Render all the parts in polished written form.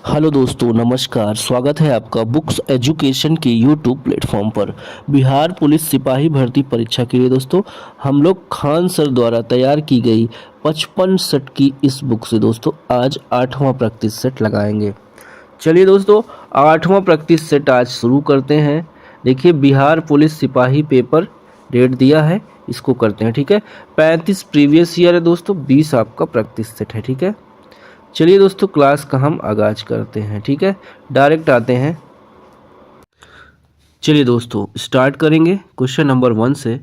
Hello दोस्तों, नमस्कार। स्वागत है आपका बुक्स एजुकेशन के यूट्यूब प्लेटफॉर्म पर। बिहार पुलिस सिपाही भर्ती परीक्षा के लिए दोस्तों हम लोग खान सर द्वारा तैयार की गई 55 सेट की इस बुक से दोस्तों आज 8वां प्रैक्टिस सेट लगाएंगे। चलिए दोस्तों, 8वां प्रैक्टिस सेट आज शुरू करते हैं। देखिए, बिहार पुलिस सिपाही पेपर डेट दिया है, इसको करते हैं। ठीक है, 35 प्रीवियस ईयर है दोस्तों, 20 आपका प्रैक्टिस सेट है। ठीक है, चलिए दोस्तों, क्लास का हम आगाज करते हैं। ठीक है, डायरेक्ट आते हैं। चलिए दोस्तों, स्टार्ट करेंगे क्वेश्चन नंबर 1 से।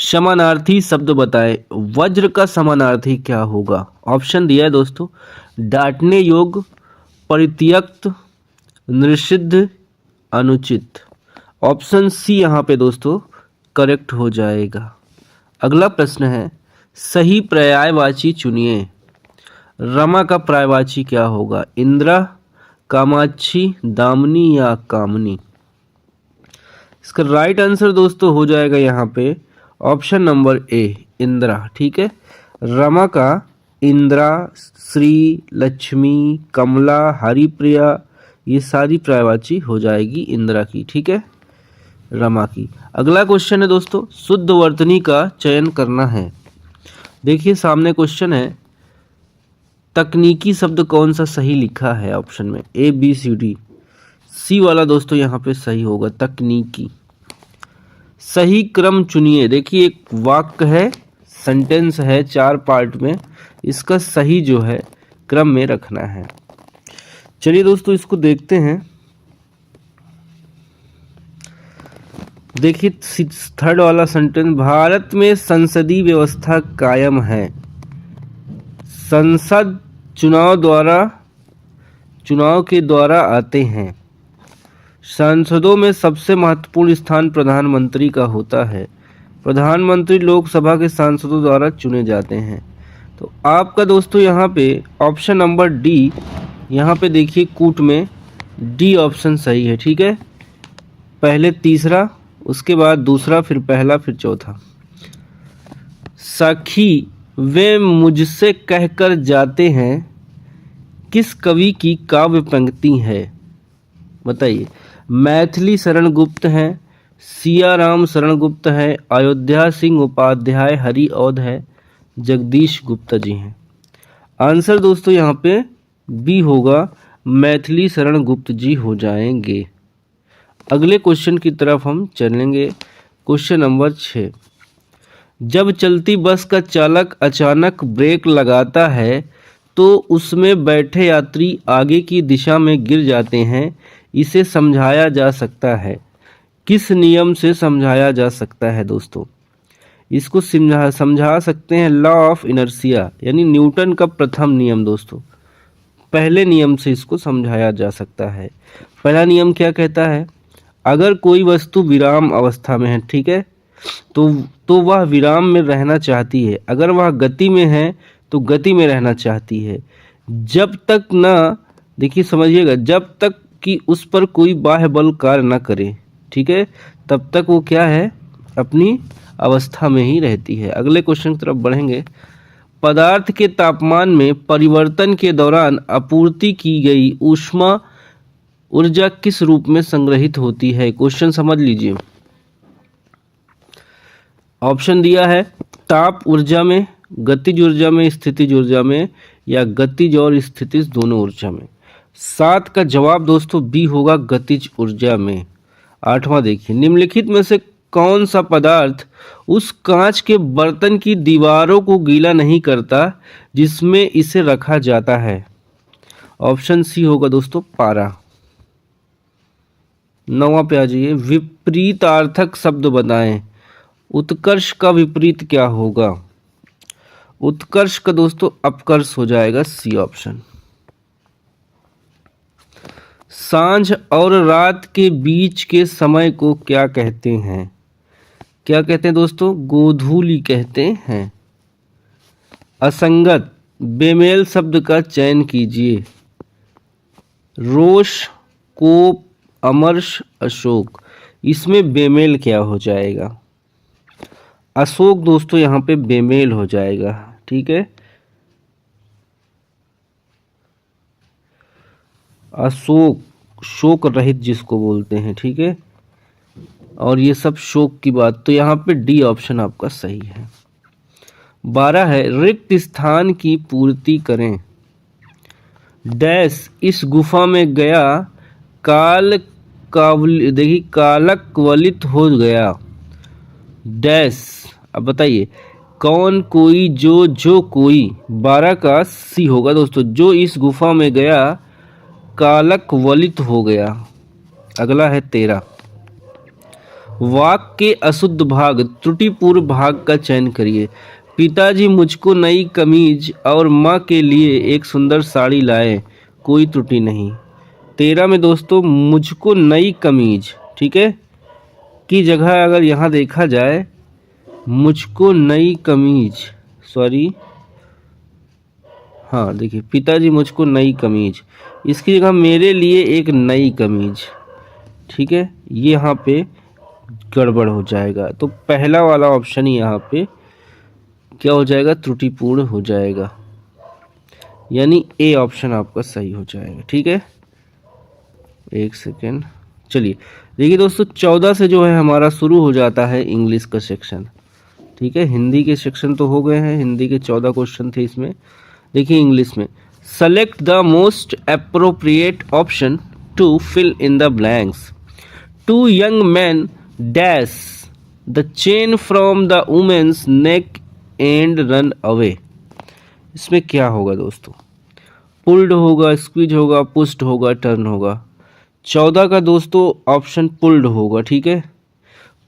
समानार्थी शब्द बताएं। वज्र का समानार्थी क्या होगा? ऑप्शन दिया है दोस्तों, डांटने योग्य, परित्यक्त, निषिद्ध, अनुचित। ऑप्शन सी यहाँ पे दोस्तों करेक्ट हो जाएगा। अगला प्रश्न है, सही पर्यायवाची चुनिए। रमा का पर्यायवाची क्या होगा? इंदिरा, कामाक्षी, दामिनी या कामनी। इसका राइट आंसर दोस्तों हो जाएगा यहाँ पे ऑप्शन नंबर ए, इंदिरा। ठीक है, रमा का इंदिरा, श्री, लक्ष्मी, कमला, हरिप्रिया, ये सारी पर्यायवाची हो जाएगी इंदिरा की। ठीक है, रमा की। अगला क्वेश्चन है दोस्तों, शुद्ध वर्तनी का चयन करना है। देखिए सामने क्वेश्चन है, तकनीकी शब्द कौन सा सही लिखा है ऑप्शन में? ए, बी, सी, डी। सी वाला दोस्तों यहाँ पे सही होगा, तकनीकी। सही क्रम चुनिए। देखिए एक वाक्य है, सेंटेंस है 4 पार्ट में, इसका सही जो है क्रम में रखना है। चलिए दोस्तों इसको देखते हैं। देखिए थर्ड वाला सेंटेंस, भारत में संसदीय व्यवस्था कायम है। संसद चुनाव के द्वारा आते हैं। सांसदों में सबसे महत्वपूर्ण स्थान प्रधानमंत्री का होता है। प्रधानमंत्री लोकसभा के सांसदों द्वारा चुने जाते हैं। तो आपका दोस्तों यहाँ पे ऑप्शन नंबर डी, यहाँ पे देखिए कूट में डी ऑप्शन सही है। ठीक है, पहले तीसरा, उसके बाद दूसरा, फिर पहला, फिर चौथा। सखी वे मुझसे कहकर जाते हैं, किस कवि की काव्य पंक्ति है? बताइए। मैथिली शरण गुप्त है, सियाराम शरण गुप्त है, अयोध्या सिंह उपाध्याय हरिऔध है, जगदीश गुप्ता जी हैं। आंसर दोस्तों यहाँ पे बी होगा, मैथिली शरण गुप्त जी हो जाएंगे। अगले क्वेश्चन की तरफ हम चलेंगे। क्वेश्चन नंबर 6, जब चलती बस का चालक अचानक ब्रेक लगाता है तो उसमें बैठे यात्री आगे की दिशा में गिर जाते हैं, इसे समझाया जा सकता है। किस नियम से समझाया जा सकता है दोस्तों? इसको समझा सकते हैं लॉ ऑफ इनर्शिया, यानी न्यूटन का प्रथम नियम दोस्तों। पहले नियम से इसको समझाया जा सकता है। पहला नियम क्या कहता है? अगर कोई वस्तु विराम अवस्था में है, ठीक है, तो वह विराम में रहना चाहती है। अगर वह गति में है तो गति में रहना चाहती है। जब तक ना, देखिए समझिएगा, जब तक कि उस पर कोई बाह्य बल कार्य न करे, ठीक है, तब तक वो क्या है, अपनी अवस्था में ही रहती है। अगले क्वेश्चन की तरफ बढ़ेंगे। पदार्थ के तापमान में परिवर्तन के दौरान आपूर्ति की गई ऊष्मा ऊर्जा किस रूप में संग्रहित होती है? क्वेश्चन समझ लीजिए। ऑप्शन दिया है, ताप ऊर्जा में, गतिज ऊर्जा में, स्थितिज ऊर्जा में, या गतिज और स्थितिज दोनों ऊर्जा में। 7 का जवाब दोस्तों बी होगा, गतिज ऊर्जा में। 8वां देखिए, निम्नलिखित में से कौन सा पदार्थ उस कांच के बर्तन की दीवारों को गीला नहीं करता जिसमें इसे रखा जाता है? ऑप्शन सी होगा दोस्तों, पारा। 9वां पे आ जाइए, विपरीतार्थक शब्द बताएं। उत्कर्ष का विपरीत क्या होगा? उत्कर्ष का दोस्तों अपकर्ष हो जाएगा, सी ऑप्शन। सांझ और रात के बीच के समय को क्या कहते हैं? क्या कहते हैं दोस्तों? गोधूली कहते हैं। असंगत, बेमेल शब्द का चयन कीजिए। रोष, कोप, अमर्ष, अशोक। इसमें बेमेल क्या हो जाएगा? अशोक दोस्तों यहाँ पे बेमेल हो जाएगा। ठीक है, अशोक, शोक रहित जिसको बोलते हैं, ठीक है। और ये सब शोक की बात, तो यहाँ पे डी ऑप्शन आपका सही है। 12 है, रिक्त स्थान की पूर्ति करें। डैश इस गुफा में गया, काल कावल देखिए कालकवलित हो गया। डैश, अब बताइए कौन, कोई, जो कोई। 12 का सी होगा दोस्तों, जो इस गुफा में गया कालकवलित हो गया। अगला है 13, वाक्य के अशुद्ध भाग, त्रुटिपूर्ण भाग का चयन करिए। पिताजी मुझको नई कमीज और माँ के लिए एक सुंदर साड़ी लाए, कोई त्रुटि नहीं। 13 में दोस्तों मुझको नई कमीज, ठीक है, की जगह अगर यहाँ देखा जाए मुझको नई कमीज, सॉरी हाँ देखिए पिताजी मुझको नई कमीज, इसकी जगह मेरे लिए एक नई कमीज, ठीक है, ये यहाँ पे गड़बड़ हो जाएगा। तो पहला वाला ऑप्शन ही यहाँ पे क्या हो जाएगा, त्रुटिपूर्ण हो जाएगा, यानी ए ऑप्शन आपका सही हो जाएगा, ठीक है। एक सेकेंड, चलिए देखिए दोस्तों 14 से जो है हमारा शुरू हो जाता है इंग्लिश का सेक्शन, ठीक है। हिंदी के सेक्शन तो हो गए हैं, हिंदी के 14 क्वेश्चन थे इसमें। देखिए इंग्लिश में, select the most appropriate option to fill in the blanks. Two young man dash the chain from the women's neck and run away. इसमें क्या होगा दोस्तों, पुल्ड होगा, स्क्वीज होगा, पुस्ट होगा, टर्न होगा। 14 का दोस्तों ऑप्शन पुल्ड होगा, ठीक है,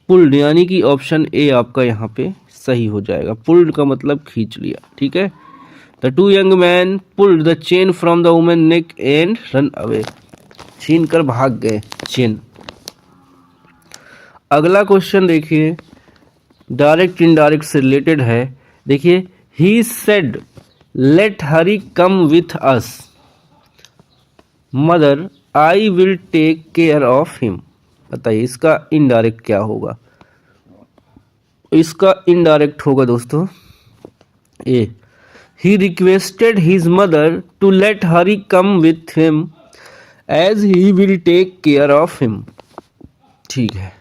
पुल्ड, यानी कि ऑप्शन ए आपका यहाँ पे सही हो जाएगा। पुल्ड का मतलब खींच लिया, ठीक है। The two young man pulled the chain from the women neck and run away, छीन कर भाग गए चेन। अगला क्वेश्चन देखिए, डायरेक्ट इनडायरेक्ट से रिलेटेड है। देखिए, he said let Hari come with us, mother I will take care of him. बताइए इसका इनडायरेक्ट क्या होगा। इसका इनडायरेक्ट होगा दोस्तों A, he requested his mother to let Hari come with him as he will take care of him, ठीक है।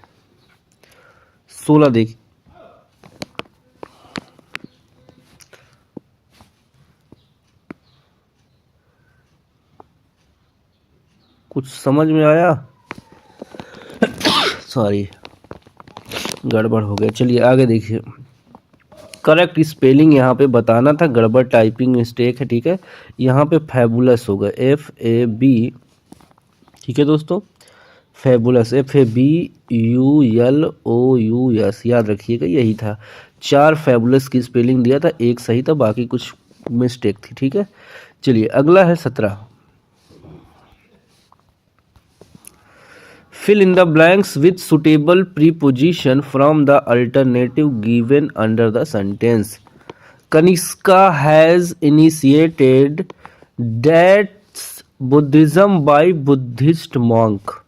16 देखिए, कुछ समझ में आया, सॉरी गड़बड़ हो गया। चलिए आगे देखिए, करेक्ट स्पेलिंग यहाँ पे बताना था, गड़बड़ टाइपिंग मिस्टेक है, ठीक है। यहाँ पे फैबुलस होगा, FAB, ठीक है दोस्तों, फैबुलस FABULOUS, याद रखिएगा यही था। 4 फैबुलस की स्पेलिंग दिया था, एक सही था, बाकी कुछ मिस्टेक थी, ठीक है। चलिए अगला है 17, fill in the blanks with suitable preposition from the alternative given under the sentence. Kanishka has initiated Dates Buddhism by Buddhist monk.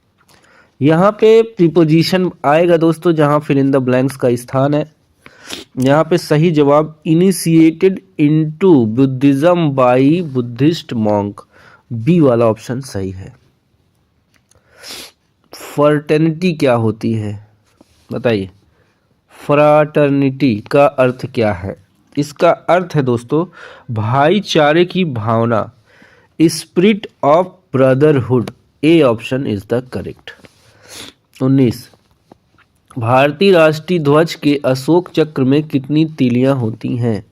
यहाँ पे प्रीपोजिशन आएगा दोस्तों जहाँ फिल इन द ब्लैंक्स का स्थान है। यहाँ पे सही जवाब initiated into Buddhism by Buddhist monk, B वाला ऑप्शन सही है। फ्रैटर्निटी क्या होती है बताइए, फ्रैटर्निटी का अर्थ क्या है। इसका अर्थ है दोस्तों भाईचारे की भावना, spirit of brotherhood, A option is the correct. 19, भारतीय राष्ट्रीय ध्वज के अशोक चक्र में कितनी तीलियां होती हैं।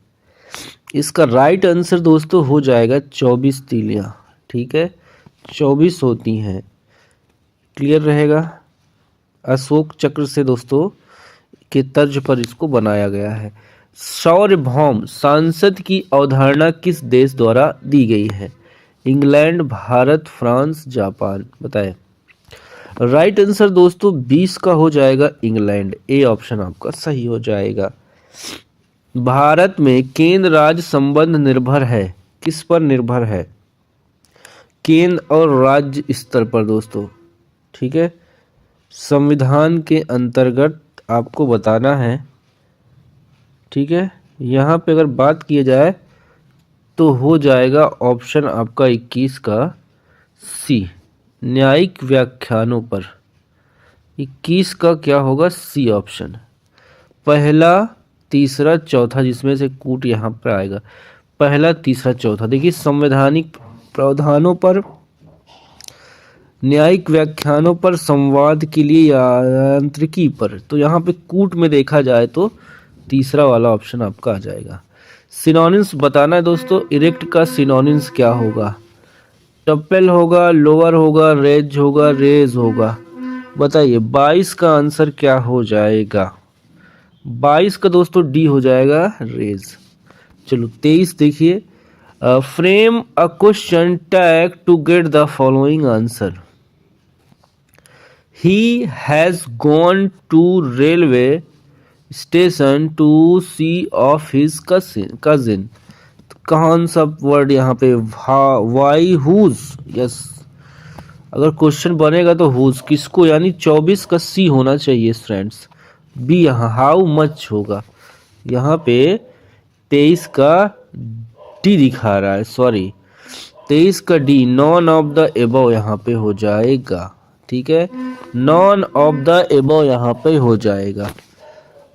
इसका राइट आंसर दोस्तों हो जाएगा 24 तीलियां, ठीक है, 24 होती हैं, क्लियर रहेगा। अशोक चक्र से दोस्तों के तर्ज पर इसको बनाया गया है। सार्वभौम संसद की अवधारणा किस देश द्वारा दी गई है। England, Bharat, France, Japan. बताएं। राइट आंसर दोस्तों 20 का हो जाएगा इंग्लैंड, ए ऑप्शन आपका सही हो जाएगा। भारत में केंद्र राज्य संबंध निर्भर है, किस पर निर्भर है, केंद्र और राज्य स्तर पर दोस्तों, ठीक है। संविधान के अंतर्गत आपको बताना है, ठीक है। यहाँ पे अगर बात किया जाए तो हो जाएगा ऑप्शन आपका 21 का सी, न्यायिक व्याख्यानों पर। 21 का क्या होगा? C option. पहला, तीसरा, चौथा, जिसमें से कूट यहाँ पर आएगा। पहला, तीसरा, चौथा। देखिए, संवैधानिक प्रावधानों पर, न्यायिक व्याख्यानों पर, संवाद के लिए यांत्रिकी पर, तो यहाँ पे कूट में देखा जाए तो तीसरा वाला ऑप्शन आपका आ जाएगा। सिनोनिम्स बताना है दोस्तों। इरेक्ट का सिनोनिम्स क्या होगा? टप्पल होगा, लोअर होगा, रेज होगा, रेज होगा। बताइए 22 का आंसर क्या हो जाएगा? 22 का दोस्तों डी हो जाएगा, रेज। चलो 23 देखिए, frame a question tag to get the following answer. He has gone to railway station to see off his cousin. कौन सा वर्ड यहाँ पे? Why, whose. यस, अगर क्वेश्चन बनेगा तो हुज, किसको, यानी 24 का सी होना चाहिए फ्रेंड्स। बी यहाँ हाउ मच होगा। यहाँ पे 23 का डी दिखा रहा है, सॉरी 23 का D, none of the above यहाँ पे हो जाएगा। ठीक है, नॉन ऑफ द एबव यहाँ पे हो जाएगा।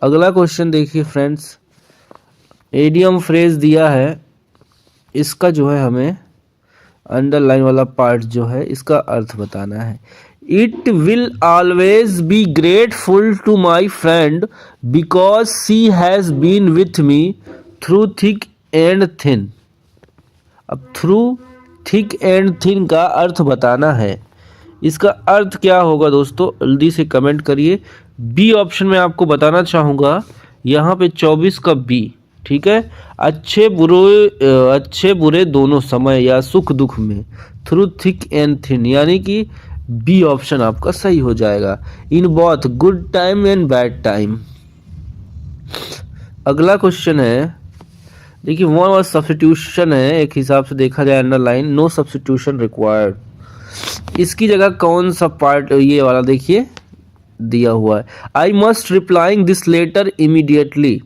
अगला क्वेश्चन देखिए फ्रेंड्स, एडियम फ्रेज दिया है, इसका जो है हमें अंडरलाइन वाला पार्ट जो है इसका अर्थ बताना है। It will always be grateful to my friend because she has been with me through thick and thin. अब थ्रू थिक एंड थिन का अर्थ बताना है। इसका अर्थ क्या होगा दोस्तों? जल्दी से कमेंट करिए। बी ऑप्शन में आपको बताना चाहूँगा, यहाँ पे 24 का बी। ठीक है, अच्छे बुरे दोनों समय या सुख दुख में, थ्रू थिक एंड थिन, यानी कि बी ऑप्शन आपका सही हो जाएगा। In both good time and bad time. अगला क्वेश्चन है, देखिए वन वर्ड सब्स्टिट्यूशन है, एक हिसाब से देखा जाए अंडरलाइन, नो सब्स्टिट्यूशन रिक्वायर्ड। इसकी जगह कौन सा पार्ट ये वाला देखिए दिया हुआ है, I must replying this letter immediately.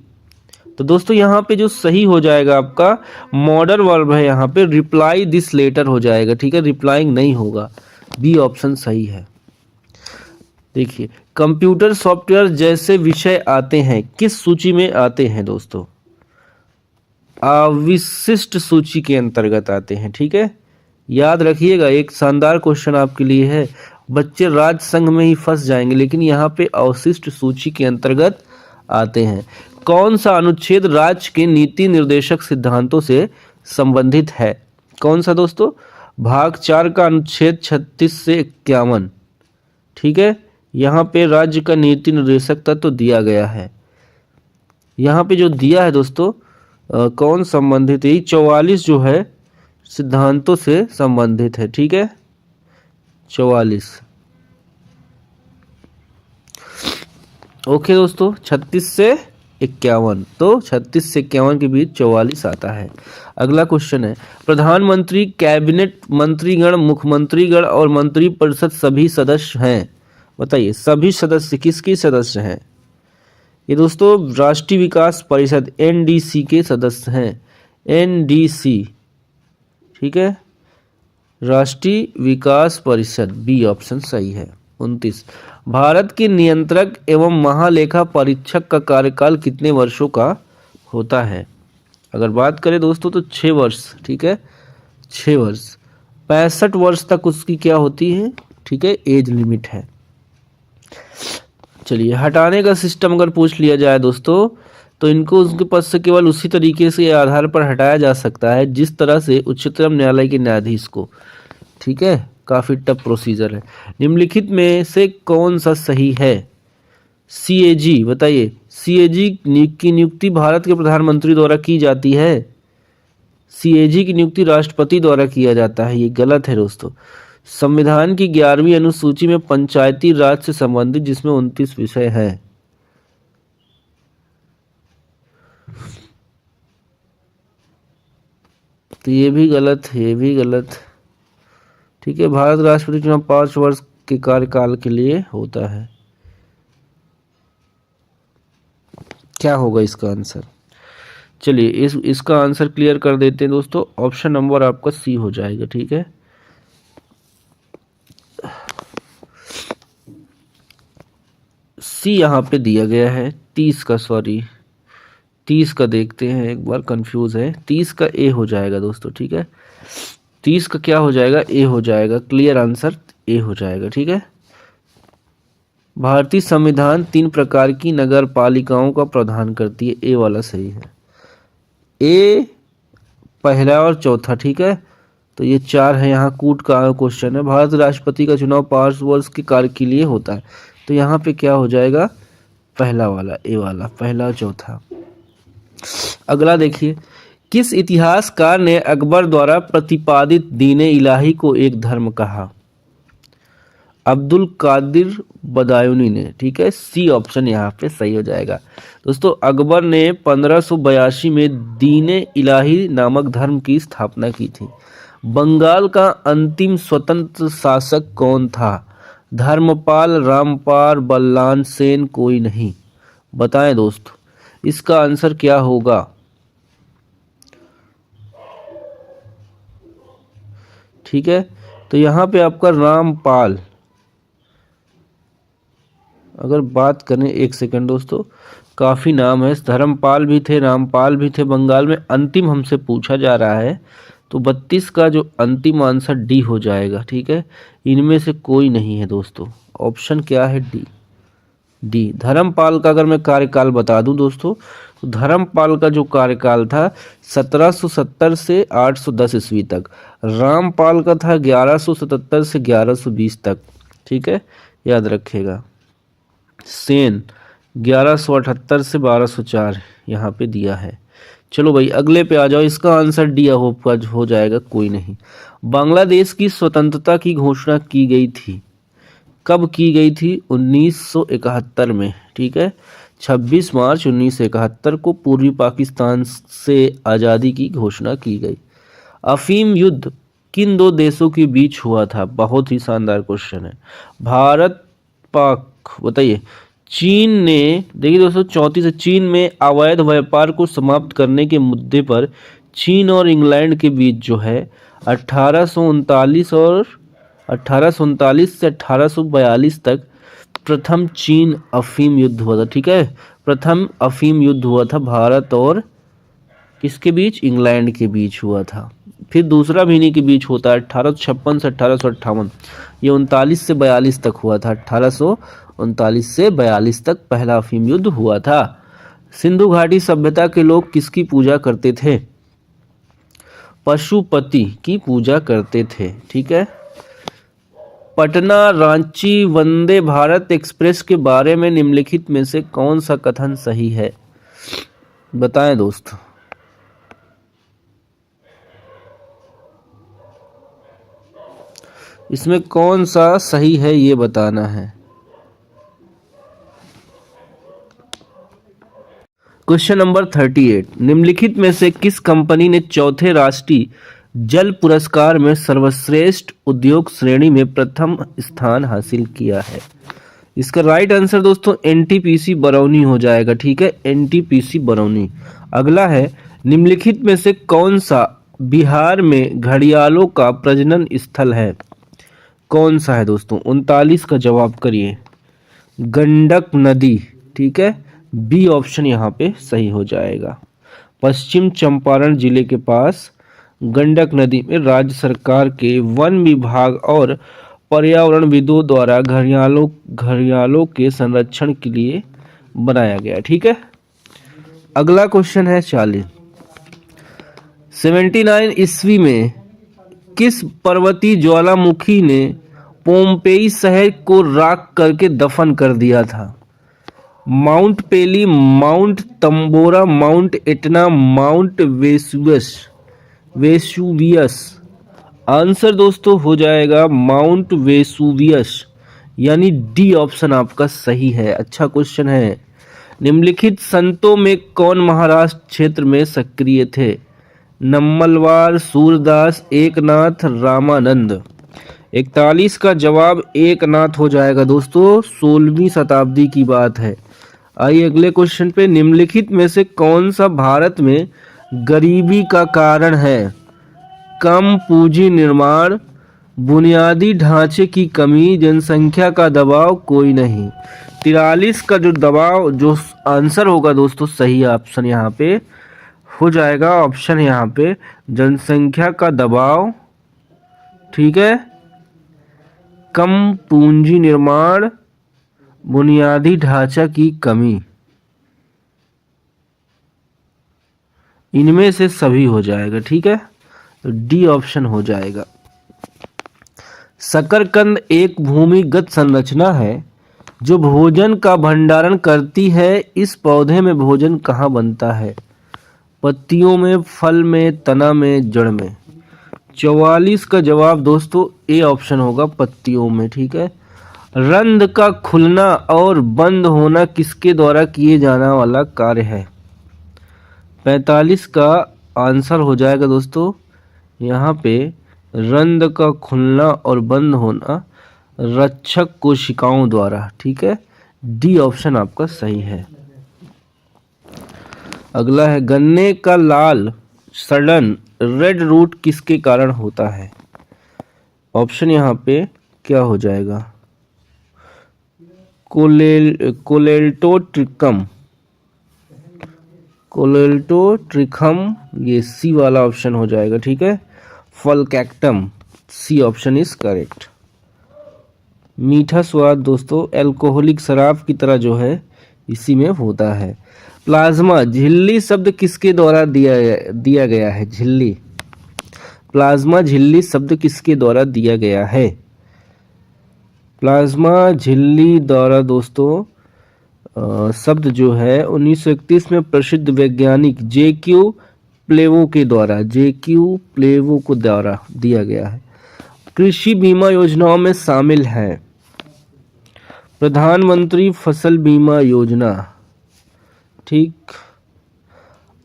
तो दोस्तों यहाँ पे जो सही हो जाएगा आपका मॉडल वर्ब है, यहाँ पे रिप्लाई दिस लेटर हो जाएगा। ठीक है, रिप्लाइंग नहीं होगा, बी ऑप्शन सही है। देखिए कंप्यूटर सॉफ्टवेयर जैसे विषय आते हैं किस सूची में आते हैं दोस्तों? अविशिष्ट सूची के अंतर्गत आते हैं। ठीक है, याद रखिएगा, एक शानदार क्वेश्चन आपके लिए है। बच्चे राज संघ में ही फंस जाएंगे, लेकिन यहाँ पे अवशिष्ट सूची के अंतर्गत आते हैं। कौन सा अनुच्छेद राज्य के नीति निर्देशक सिद्धांतों से संबंधित है? कौन सा दोस्तों? भाग 4 का अनुच्छेद 36 से 51। ठीक है, यहाँ पे राज्य का नीति निर्देशक तत्व दिया गया है। यहाँ पे जो दिया है दोस्तों कौन संबंधित है? 44 जो है सिद्धांतों से संबंधित है। ठीक है, 44। ओके दोस्तों, 36 से 51, तो 36 से 51 के बीच 44 आता है। अगला क्वेश्चन है, प्रधानमंत्री, कैबिनेट मंत्रीगण, मुख्यमंत्रीगण और मंत्रिपरिषद सभी सदस्य हैं। बताइए सभी सदस्य किसके सदस्य हैं? ये दोस्तों राष्ट्रीय विकास परिषद एनडीसी के सदस्य हैं, एनडीसी। ठीक है, राष्ट्रीय विकास परिषद, बी ऑप्शन सही है। 29, भारत के नियंत्रक एवं महालेखा परीक्षक का कार्यकाल कितने वर्षों का होता है? अगर बात करें दोस्तों तो 6 वर्ष। ठीक है, 6 वर्ष। 65 वर्ष तक उसकी क्या होती है? ठीक है, एज लिमिट है। चलिए, हटाने का सिस्टम अगर पूछ लिया जाए दोस्तों तो इनको उसके पद से केवल उसी तरीके से आधार पर हटाया जा सकता है जिस तरह से उच्चतम न्यायालय के न्यायाधीश को। ठीक है, काफ़ी टफ प्रोसीजर है। निम्नलिखित में से कौन सा सही है? सीएजी। बताइए सीएजी की नियुक्ति भारत के प्रधानमंत्री द्वारा की जाती है। सीएजी की नियुक्ति राष्ट्रपति द्वारा किया जाता है, ये गलत है दोस्तों। संविधान की 11वीं अनुसूची में पंचायती राज से संबंधित जिसमें 29 विषय है। तो ये भी गलत है, ये भी गलत। ठीक है, भारत राष्ट्रपति चुनाव 5 वर्ष के कार्यकाल के लिए होता है। क्या होगा इसका आंसर? चलिए इसका आंसर क्लियर कर देते हैं दोस्तों। ऑप्शन नंबर आपका सी हो जाएगा। ठीक है, सी यहाँ पे दिया गया है 30 का, सॉरी 30 का देखते हैं एक बार, कंफ्यूज है। 30 का ए हो जाएगा दोस्तों, ठीक है। 30 का क्या हो जाएगा, ए हो जाएगा। क्लियर आंसर ए हो जाएगा, ठीक है। भारतीय संविधान 3 प्रकार की नगर पालिकाओं का प्रावधान करती है, ए वाला सही है। ए पहला और चौथा, ठीक है। तो ये 4 है, यहाँ कूट का क्वेश्चन है। भारत राष्ट्रपति का चुनाव 5 वर्ष के कार्य के लिए होता है, तो यहाँ पे क्या हो जाएगा, पहला वाला, ए वाला, पहला और चौथा। अगला देखिए, किस इतिहासकार ने अकबर द्वारा प्रतिपादित दीन इलाही को एक धर्म कहा? अब्दुल कादिर बदायूनी ने, ठीक है। सी ऑप्शन यहाँ पे सही हो जाएगा। दोस्तों अकबर ने 1582 में दीन इलाही नामक धर्म की स्थापना की थी। बंगाल का अंतिम स्वतंत्र शासक कौन था? धर्मपाल, रामपाल, बल्लान सेन, कोई नहीं। बताएं दोस्तों, इसका आंसर क्या होगा? ठीक है, तो यहाँ पे आपका रामपाल, अगर बात करें, एक सेकंड दोस्तों, काफ़ी नाम है, धर्मपाल भी थे, रामपाल भी थे। बंगाल में अंतिम हमसे पूछा जा रहा है, तो 32 का जो अंतिम आंसर डी हो जाएगा, ठीक है। इनमें से कोई नहीं है दोस्तों, ऑप्शन क्या है, डी। डी धर्मपाल का अगर मैं कार्यकाल बता दूं दोस्तों, तो धर्मपाल का जो कार्यकाल था 1770 से 810 ईस्वी तक। रामपाल का था 1177 से 1120 तक, ठीक है, याद रखिएगा। सेन 1178 से 1204 यहाँ पे दिया है। चलो भाई अगले पे आ जाओ, इसका आंसर डी हो जाएगा, कोई नहीं। बांग्लादेश की स्वतंत्रता की घोषणा की गई थी, कब की गई थी? 1971 में, ठीक है। 26 मार्च 1971 को पूर्वी पाकिस्तान से आज़ादी की घोषणा की गई। अफीम युद्ध किन 2 देशों के बीच हुआ था? बहुत ही शानदार क्वेश्चन है। भारत पाक, बताइए। चीन ने, देखिए दोस्तों 34 है, चीन में अवैध व्यापार को समाप्त करने के मुद्दे पर चीन और इंग्लैंड के बीच जो है 1839 से 1842 तक प्रथम चीन अफीम युद्ध हुआ था, ठीक है। प्रथम अफीम युद्ध हुआ था भारत और किसके बीच? इंग्लैंड के बीच हुआ था। फिर दूसरा भी इन्हीं के बीच होता है 1856 से 1858, ये 39 से 42 तक हुआ था। 1839 से 42 तक पहला अफीम युद्ध हुआ था। सिंधु घाटी सभ्यता के लोग किसकी पूजा करते थे? पशुपति की पूजा करते थे, ठीक है। पटना रांची वंदे भारत एक्सप्रेस के बारे में निम्नलिखित में से कौन सा कथन सही है? बताएं दोस्तों। इसमें कौन सा सही है ये बताना है। क्वेश्चन नंबर 38, निम्नलिखित में से किस कंपनी ने चौथे राष्ट्रीय जल पुरस्कार में सर्वश्रेष्ठ उद्योग श्रेणी में प्रथम स्थान हासिल किया है? इसका राइट आंसर दोस्तों एनटीपीसी बरौनी हो जाएगा, ठीक है, एनटीपीसी बरौनी। अगला है, निम्नलिखित में से कौन सा बिहार में घड़ियालों का प्रजनन स्थल है? कौन सा है दोस्तों? 39 का जवाब करिए। गंडक नदी, ठीक है, बी ऑप्शन यहाँ पे सही हो जाएगा। पश्चिम चंपारण जिले के पास गंडक नदी में राज्य सरकार के वन विभाग और पर्यावरणविदों द्वारा घड़ियालों के संरक्षण के लिए बनाया गया, ठीक है। अगला क्वेश्चन है 40, 79 ईस्वी में किस पर्वतीय ज्वालामुखी ने पोम्पेई शहर को राख करके दफन कर दिया था? Mount Pelee, mount Tambora, mount Etna, mount Vesuvius. Answer दोस्तों हो जाएगा माउंट वेसुवियस, यानी डी ऑप्शन आपका सही है। अच्छा क्वेश्चन है। निम्नलिखित संतों में कौन महाराष्ट्र क्षेत्र में सक्रिय थे? नम्मलवार, सूरदास, एकनाथ, रामानंद। 41 का जवाब एकनाथ हो जाएगा दोस्तों, 16वीं शताब्दी की बात है। आइए अगले क्वेश्चन पे, निम्नलिखित में से कौन सा भारत में गरीबी का कारण है? कम पूंजी निर्माण, बुनियादी ढांचे की कमी, जनसंख्या का दबाव, कोई नहीं। 43 का जो दबाव, जो आंसर होगा दोस्तों, सही ऑप्शन यहाँ पे हो जाएगा ऑप्शन यहाँ पे जनसंख्या का दबाव, ठीक है, कम पूंजी निर्माण, बुनियादी ढांचा की कमी, इनमें से सभी हो जाएगा, ठीक है, तो डी ऑप्शन हो जाएगा। शकरकंद एक भूमिगत संरचना है जो भोजन का भंडारण करती है। इस पौधे में भोजन कहाँ बनता है? पत्तियों में, फल में, तना में, जड़ में। 44 का जवाब दोस्तों ए ऑप्शन होगा, पत्तियों में, ठीक है। रंध्र का खुलना और बंद होना किसके द्वारा किए जाने वाला कार्य है? 45 का आंसर हो जाएगा दोस्तों यहाँ पे रंध्र का खुलना और बंद होना रक्षक कोशिकाओं द्वारा, ठीक है, डी ऑप्शन आपका सही है। अगला है गन्ने का लाल सडन रेड रूट किसके कारण होता है? ऑप्शन यहाँ पे क्या हो जाएगा? कोलेल्टोट्रिकम, कोलेल्टोट्रिकम, ये सी वाला ऑप्शन हो जाएगा, ठीक है। फलकैक्टम, सी ऑप्शन इज करेक्ट। मीठा स्वाद दोस्तों अल्कोहलिक शराब की तरह जो है इसी में होता है। प्लाज्मा झिल्ली शब्द किसके द्वारा दिया गया है? झिल्ली, प्लाज्मा झिल्ली शब्द किसके द्वारा दिया गया है? प्लाज्मा झिल्ली द्वारा दोस्तों शब्द जो है 1931 में प्रसिद्ध वैज्ञानिक जेक्यू प्लेवो के द्वारा, जेक्यू प्लेवो को द्वारा दिया गया है। कृषि बीमा योजनाओं में शामिल है प्रधानमंत्री फसल बीमा योजना, ठीक,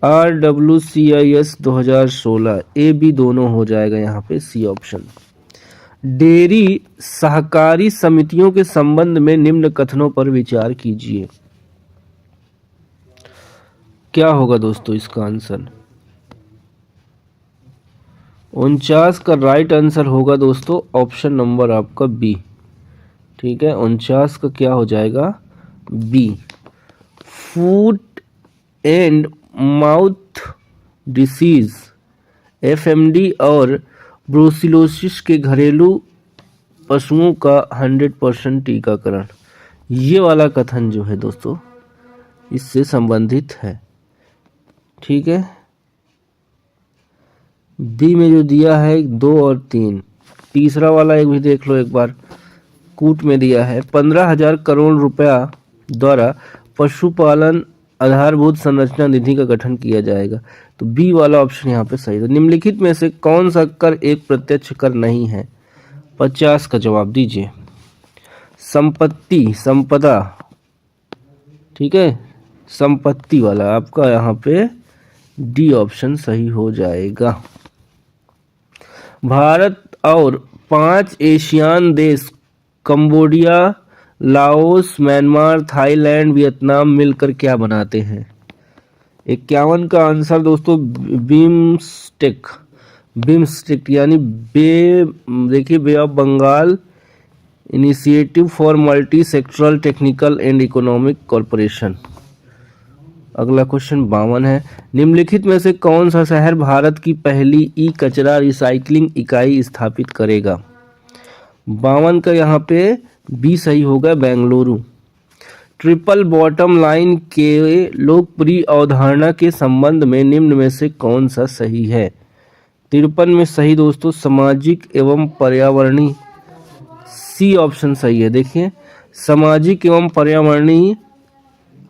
RWCIS 2016, ए बी दोनों हो जाएगा यहाँ पे, सी ऑप्शन। डेयरी सहकारी समितियों के संबंध में निम्न कथनों पर विचार कीजिए। क्या होगा दोस्तों इसका आंसर? 49 का राइट आंसर होगा दोस्तों ऑप्शन नंबर आपका बी, ठीक है। 49 का क्या हो जाएगा? B. Foot and mouth disease FMD और ब्रुसिलोसिस के घरेलू पशुओं का 100% टीकाकरण, ये वाला कथन जो है दोस्तों इससे संबंधित है, ठीक है। बी में जो दिया है 2 और 3, तीसरा वाला एक भी देख लो एक बार, कूट में दिया है 15,000 करोड़ रुपया द्वारा पशुपालन आधारभूत संरचना निधि का गठन किया जाएगा, तो बी वाला ऑप्शन यहाँ पे सही है। निम्नलिखित में से कौन सा कर एक प्रत्यक्ष कर नहीं है? 50 का जवाब दीजिए। संपत्ति, संपदा, ठीक है, संपत्ति वाला आपका यहाँ पे डी ऑप्शन सही हो जाएगा। भारत और 5 एशियान देश Cambodia, Laos, Myanmar, Thailand, Vietnam मिलकर क्या बनाते हैं? 51 का आंसर दोस्तों बिम्स्टेक, बिम्स्टेक यानी देखिए bay of Bengal initiative for multi sectoral technical and economic corporation. अगला क्वेश्चन 52 है, निम्नलिखित में से कौन सा शहर भारत की पहली ई कचरा रिसाइकलिंग इकाई स्थापित करेगा? 52 का यहाँ पे बी सही होगा, बेंगलुरु। ट्रिपल बॉटम लाइन के लोकप्रिय अवधारणा के संबंध में निम्न में से कौन सा सही है? 53 में सही दोस्तों सामाजिक एवं पर्यावरणीय, सी ऑप्शन सही है। देखिए सामाजिक एवं पर्यावरणीय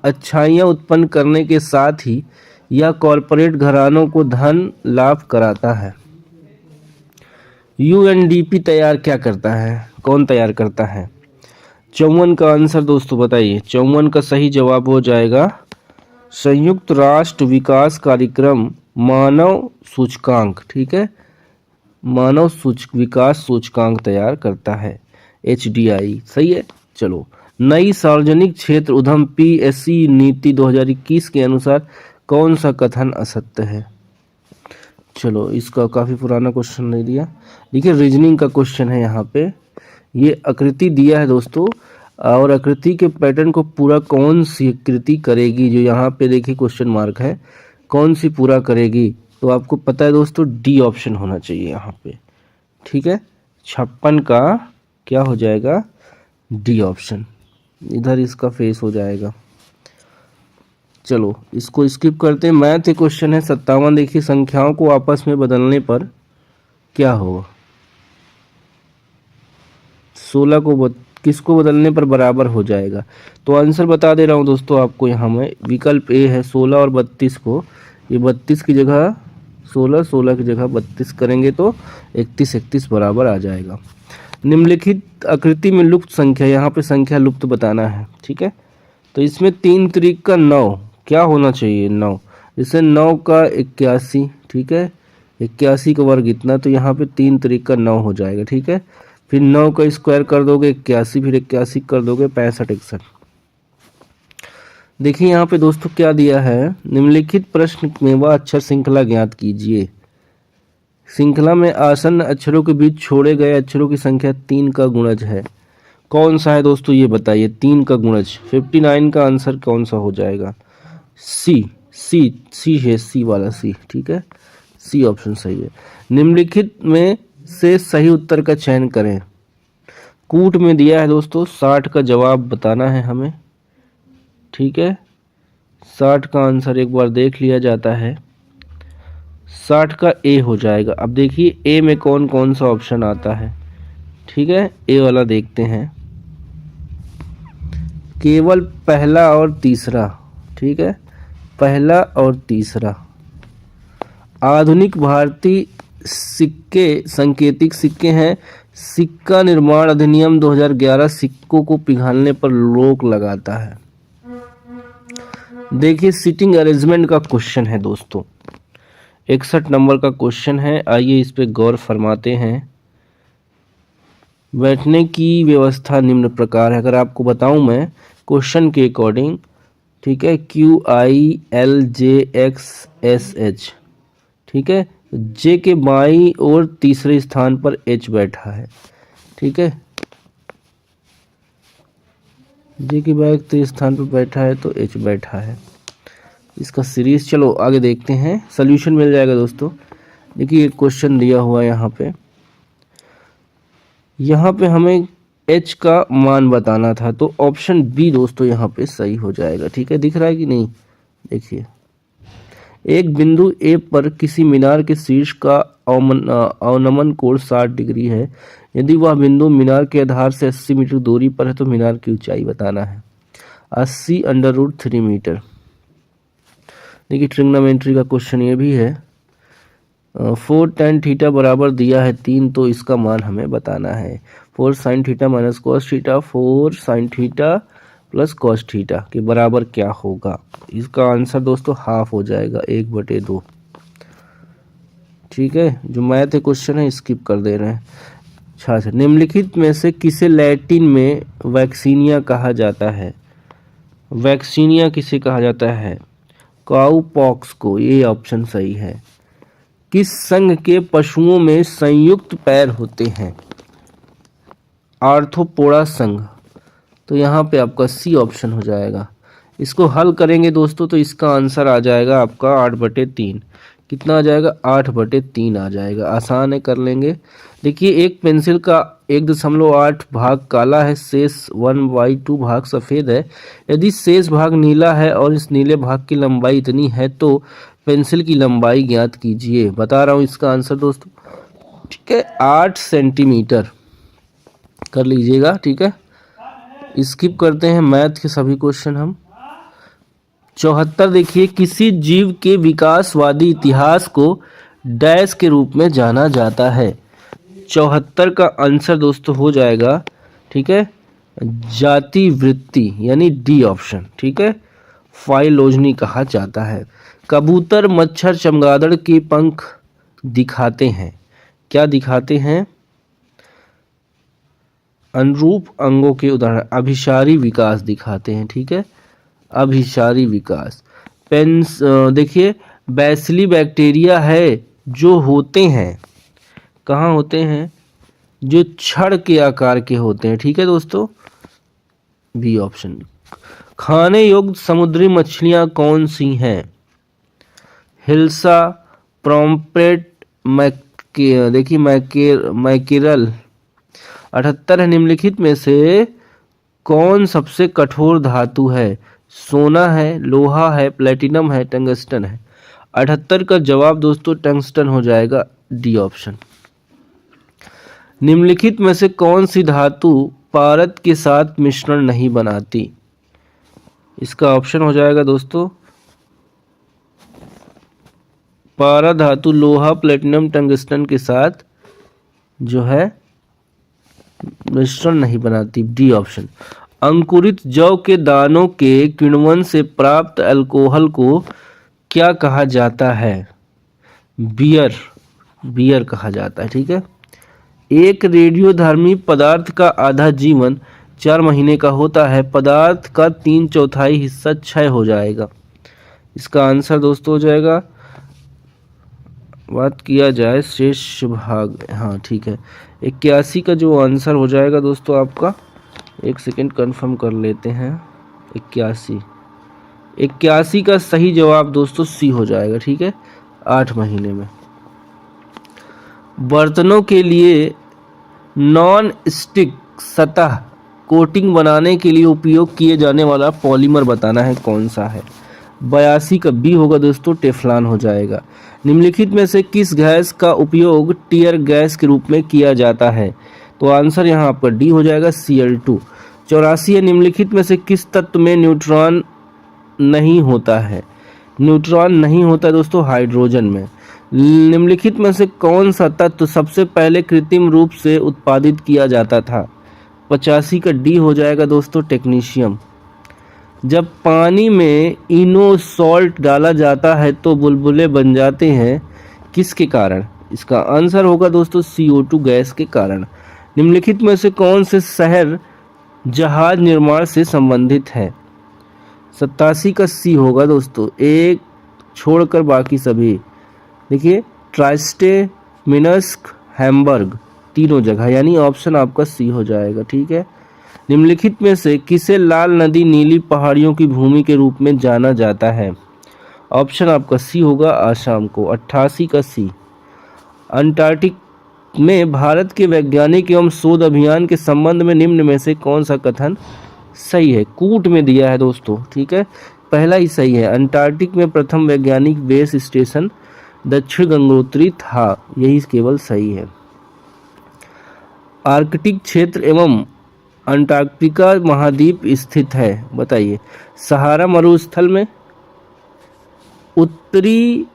अच्छाइयाँ उत्पन्न करने के साथ ही यह कॉरपोरेट घरानों को धन लाभ कराता है। UNDP तैयार क्या करता है? कौन तैयार करता है? 54 का आंसर दोस्तों बताइए। 54 का सही जवाब हो जाएगा संयुक्त राष्ट्र विकास कार्यक्रम मानव सूचकांक, ठीक है, मानव विकास सूचकांक तैयार करता है, HDI, सही है। चलो, नई सार्वजनिक क्षेत्र उद्यम PSE नीति 2021 के अनुसार कौन सा कथन असत्य है? चलो, इसका काफ़ी पुराना क्वेश्चन नहीं दिया, देखिए रीजनिंग का क्वेश्चन है यहाँ पे। ये आकृति दिया है दोस्तों, और आकृति के पैटर्न को पूरा कौन सी आकृति करेगी, जो यहाँ पे देखिए क्वेश्चन मार्क है, कौन सी पूरा करेगी, तो आपको पता है दोस्तों डी ऑप्शन होना चाहिए यहाँ पे, ठीक है। 56 का क्या हो जाएगा, डी ऑप्शन, इधर इसका फेस हो जाएगा। चलो इसको स्किप करते हैं। मैथ क्वेश्चन है 57, देखिए संख्याओं को आपस में बदलने पर क्या होगा, 16 को किसको बदलने पर बराबर हो जाएगा, तो आंसर बता दे रहा हूँ दोस्तों आपको। यहाँ में विकल्प ए है 16 और 32 को, ये 32 की जगह 16, 16 की जगह 32 करेंगे तो 31, 31 बराबर आ जाएगा। निम्नलिखित आकृति में लुप्त संख्या, यहाँ पे संख्या लुप्त बताना है, ठीक है। तो इसमें 3 त्रिक का 9 क्या होना चाहिए, 9, जैसे 9 का 81, ठीक है, 81 का वर्ग इतना, तो यहाँ पे 3 त्रिक का 9 हो जाएगा, ठीक है। फिर 9 का स्क्वायर कर दोगे 81, फिर 81 कर दोगे 65, 61। देखिए यहाँ पे दोस्तों क्या दिया है, निम्नलिखित प्रश्न में वह अक्षर श्रृंखला ज्ञात कीजिए। श्रृंखला में आसन्न अक्षरों के बीच छोड़े गए अक्षरों की संख्या 3 का गुणज है। कौन सा है दोस्तों ये बताइए, 3 का गुणज। 59 का आंसर कौन सा हो जाएगा, सी, सी है, सी वाला सी, ठीक है, सी ऑप्शन सही है। निम्नलिखित में से सही उत्तर का चयन करें। कूट में दिया है दोस्तों 60 का जवाब बताना है हमें, ठीक है। 60 का आंसर एक बार देख लिया जाता है, 60 का ए हो जाएगा। अब देखिए ए में कौन कौन सा ऑप्शन आता है, ठीक है, ए वाला देखते हैं, केवल पहला और तीसरा, ठीक है, पहला और तीसरा। आधुनिक भारतीय सिक्के सांकेतिक सिक्के हैं। सिक्का निर्माण अधिनियम 2011 सिक्कों को पिघालने पर रोक लगाता है। देखिए सिटिंग अरेंजमेंट का क्वेश्चन है दोस्तों, 61 नंबर का क्वेश्चन है, आइए इस पे गौर फरमाते हैं। बैठने की व्यवस्था निम्न प्रकार है, अगर आपको बताऊं मैं क्वेश्चन के अकॉर्डिंग, ठीक है, QILJXSH, ठीक है, जे के बाईं ओर तीसरे स्थान पर एच बैठा है, ठीक है, जे के बाईं तीसरे स्थान पर बैठा है तो एच बैठा है। इसका सीरीज चलो आगे देखते हैं, सॉल्यूशन मिल जाएगा दोस्तों। देखिए एक क्वेश्चन दिया हुआ है यहाँ पे हमें एच का मान बताना था, तो ऑप्शन बी दोस्तों यहाँ पे सही हो जाएगा, ठीक है। दिख रहा है कि नहीं, देखिए एक बिंदु ए पर किसी मीनार के शीर्ष का अवनमन कोण 60 डिग्री है। यदि वह बिंदु मीनार के आधार से 80 मीटर दूरी पर है तो मीनार की ऊंचाई बताना है, 80√3 मीटर। देखिए ट्रिग्नोमेट्री का क्वेश्चन ये भी है। 4 tan थीटा बराबर दिया है 3, तो इसका मान हमें बताना है। 4 sin theta minus cos theta, 4 sin theta plus cos theta के बराबर क्या होगा, इसका आंसर दोस्तों हाफ हो जाएगा, 1/2, ठीक है। जो मैथ है क्वेश्चन है स्किप कर दे रहे हैं। अच्छा, निम्नलिखित में से किसे लैटिन में वैक्सीनिया कहा जाता है, वैक्सीनिया किसे कहा जाता है, काउ पॉक्स को, ये ऑप्शन सही है। किस संघ के पशुओं में संयुक्त पैर होते हैं, आर्थ्रोपोडा संघ, तो यहाँ पे आपका सी ऑप्शन हो जाएगा। इसको हल करेंगे दोस्तों तो इसका आंसर आ जाएगा आपका 8/3, कितना आ जाएगा, 8/3 आ जाएगा। आसान है, कर लेंगे। देखिए एक पेंसिल का 1.8 भाग काला है, शेष 1/2 भाग सफ़ेद है। यदि शेष भाग नीला है और इस नीले भाग की लंबाई इतनी है तो पेंसिल की लंबाई ज्ञात कीजिए। बता रहा हूँ इसका आंसर दोस्तों, ठीक है, 8 सेंटीमीटर कर लीजिएगा, ठीक है। स्किप करते हैं मैथ के सभी क्वेश्चन हम। 74 देखिए, किसी जीव के विकासवादी इतिहास को डैश के रूप में जाना जाता है। 74 का आंसर दोस्तों हो जाएगा, ठीक है, जाति वृत्ति, यानी डी ऑप्शन, ठीक है, फाइलोजनी कहा जाता है। कबूतर, मच्छर, चमगादड़ के पंख दिखाते हैं, क्या दिखाते हैं, अनुरूप अंगों के उदाहरण, अभिसारी विकास दिखाते हैं, ठीक है, अभिसारी विकास। देखिए बैसिली बैक्टीरिया है जो होते हैं, कहाँ होते हैं, जो छड़ के आकार के होते हैं, ठीक है दोस्तों, बी ऑप्शन। खाने योग्य समुद्री मछलियां कौन सी हैं? हिल्सा, प्रॉम्प्रेट, देखिए मैकेरल। 78 है। निम्नलिखित में से कौन सबसे कठोर धातु है? सोना है, लोहा है, प्लेटिनम है, टंगस्टन है। 78 का जवाब दोस्तों टंगस्टन हो जाएगा, डी ऑप्शन। निम्नलिखित में से कौन सी धातु पारद के साथ मिश्रण नहीं बनाती? इसका ऑप्शन हो जाएगा दोस्तों पारा धातु लोहा, प्लेटिनम, टंगस्टन के साथ जो है मिश्रण नहीं बनाती, डी ऑप्शन। अंकुरित जौ के दानों के किण्वन से प्राप्त अल्कोहल को क्या कहा जाता है? बियर कहा जाता है। ठीक है। एक रेडियोधर्मी पदार्थ का आधा जीवन 4 महीने का होता है। पदार्थ का 3/4 हिस्सा क्षय हो जाएगा। इसका आंसर दोस्तों हो जाएगा, बात किया जाए शेष भाग, हाँ ठीक है, 81 का जो आंसर हो जाएगा दोस्तों आपका, एक सेकंड कंफर्म कर लेते हैं, 81 का सही जवाब दोस्तों सी हो जाएगा। ठीक है, 8 महीने में। बर्तनों के लिए नॉन स्टिक सतह कोटिंग बनाने के लिए उपयोग किए जाने वाला पॉलीमर बताना है, कौन सा है? 82 का बी होगा दोस्तों, टेफ्लॉन हो जाएगा। निम्नलिखित में से किस गैस का उपयोग टीयर गैस के रूप में किया जाता है? तो आंसर यहाँ आपका डी हो जाएगा, Cl2। 84 है। निम्नलिखित में से किस तत्व में न्यूट्रॉन नहीं होता है? न्यूट्रॉन नहीं होता दोस्तों हाइड्रोजन में। निम्नलिखित में से कौन सा तत्व सबसे पहले कृत्रिम रूप से उत्पादित किया जाता था? 85 का डी हो जाएगा दोस्तों, टेक्नीशियम। जब पानी में इनो सॉल्ट डाला जाता है तो बुलबुले बन जाते हैं, किसके कारण? इसका आंसर होगा दोस्तों CO2 गैस के कारण। निम्नलिखित में से कौन से शहर जहाज निर्माण से संबंधित है? 87 का सी होगा दोस्तों, एक छोड़कर बाकी सभी। देखिए ट्राइस्टे, मिन्स्क, हैम्बर्ग, तीनों जगह, यानी ऑप्शन आपका सी हो जाएगा। ठीक है। निम्नलिखित में से किसे लाल नदी नीली पहाड़ियों की भूमि के रूप में जाना जाता है? ऑप्शन आपका सी होगा, आसाम को। 88 का सी। अंटार्कटिक में भारत के वैज्ञानिक एवं शोध अभियान के संबंध में निम्न में से कौन सा कथन सही है? कूट में दिया है दोस्तों। ठीक है, पहला ही सही है। अंटार्कटिक में प्रथम वैज्ञानिक बेस स्टेशन दक्षिण गंगोत्री था, यही केवल सही है। आर्कटिक क्षेत्र एवं अंटार्कटिका महाद्वीप स्थित है, बताइए। सहारा मरुस्थल में, उत्तरी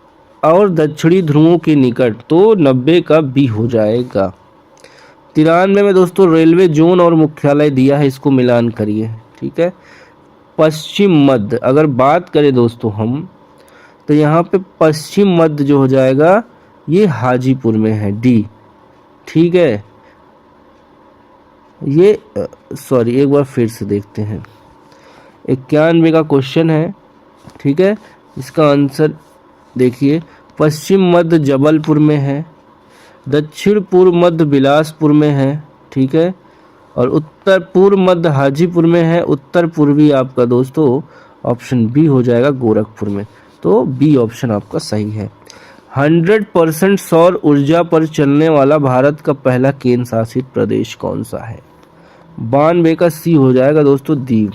और दक्षिणी ध्रुवों के निकट, तो 90 का बी हो जाएगा। 93 में दोस्तों रेलवे जोन और मुख्यालय दिया है, इसको मिलान करिए। ठीक है। पश्चिम मध्य अगर बात करें दोस्तों हम, तो यहाँ पे पश्चिम मध्य जो हो जाएगा ये हाजीपुर में है, डी। ठीक है, ये सॉरी एक बार फिर से देखते हैं। 91 का क्वेश्चन है। ठीक है, इसका आंसर देखिए, पश्चिम मध्य जबलपुर में है, दक्षिण पूर्व मध्य बिलासपुर में है। ठीक है, और उत्तर पूर्व मध्य हाजीपुर में है। उत्तर पूर्वी आपका दोस्तों ऑप्शन बी हो जाएगा, गोरखपुर में। तो बी ऑप्शन आपका सही है। 100% सौर ऊर्जा पर चलने वाला भारत का पहला केंद्र शासित प्रदेश कौन सा है? 92 का सी हो जाएगा दोस्तों, दीव।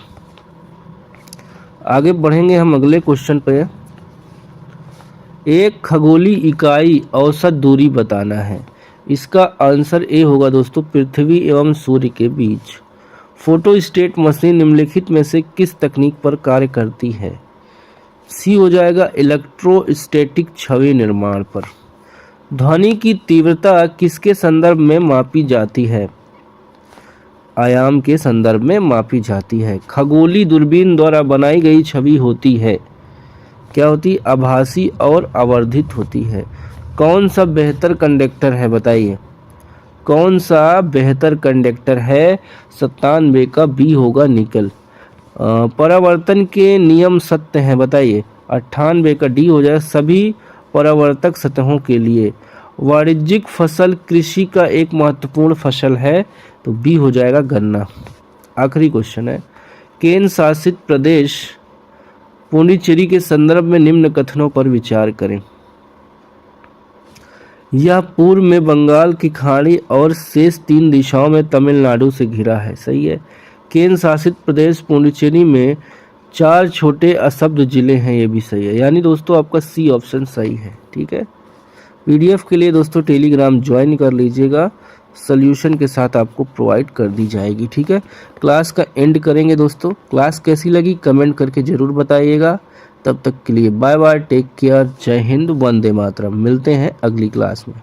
आगे बढ़ेंगे हम अगले क्वेश्चन पे। एक खगोलीय इकाई औसत दूरी बताना है, इसका आंसर ए होगा दोस्तों, पृथ्वी एवं सूर्य के बीच। फोटोस्टेट मशीन निम्नलिखित में से किस तकनीक पर कार्य करती है? सी हो जाएगा, इलेक्ट्रोस्टैटिक छवि निर्माण पर। ध्वनि की तीव्रता किसके संदर्भ में मापी जाती है? आयाम के संदर्भ में मापी जाती है। खगोलीय दूरबीन द्वारा बनाई गई छवि होती है, क्या होती? आभासी और आवर्धित होती है। कौन सा बेहतर कंडक्टर है, बताइए कौन सा बेहतर कंडक्टर है? 97 का बी होगा, निकल। परावर्तन के नियम सत्य हैं, बताइए। 98 का डी हो जाए, सभी परावर्तक सतहों के लिए। वाणिज्यिक फसल कृषि का एक महत्वपूर्ण फसल है, तो बी हो जाएगा, गन्ना। आखिरी क्वेश्चन है, केंद्र शासित प्रदेश पुडुचेरी के संदर्भ में निम्न कथनों पर विचार करें। यह पूर्व में बंगाल की खाड़ी और शेष 3 दिशाओं में तमिलनाडु से घिरा है। सही है। केंद्र शासित प्रदेश पुडुचेरी में 4 छोटे अशब्द जिले हैं, ये भी सही है। यानी दोस्तों आपका सी ऑप्शन सही है। ठीक है। पीडीएफ के लिए दोस्तों टेलीग्राम ज्वाइन कर लीजिएगा, सॉल्यूशन के साथ आपको प्रोवाइड कर दी जाएगी। ठीक है। क्लास का एंड करेंगे दोस्तों। क्लास कैसी लगी कमेंट करके ज़रूर बताइएगा। तब तक के लिए बाय बाय, टेक केयर, जय हिंद, वंदे मातरम। मिलते हैं अगली क्लास में।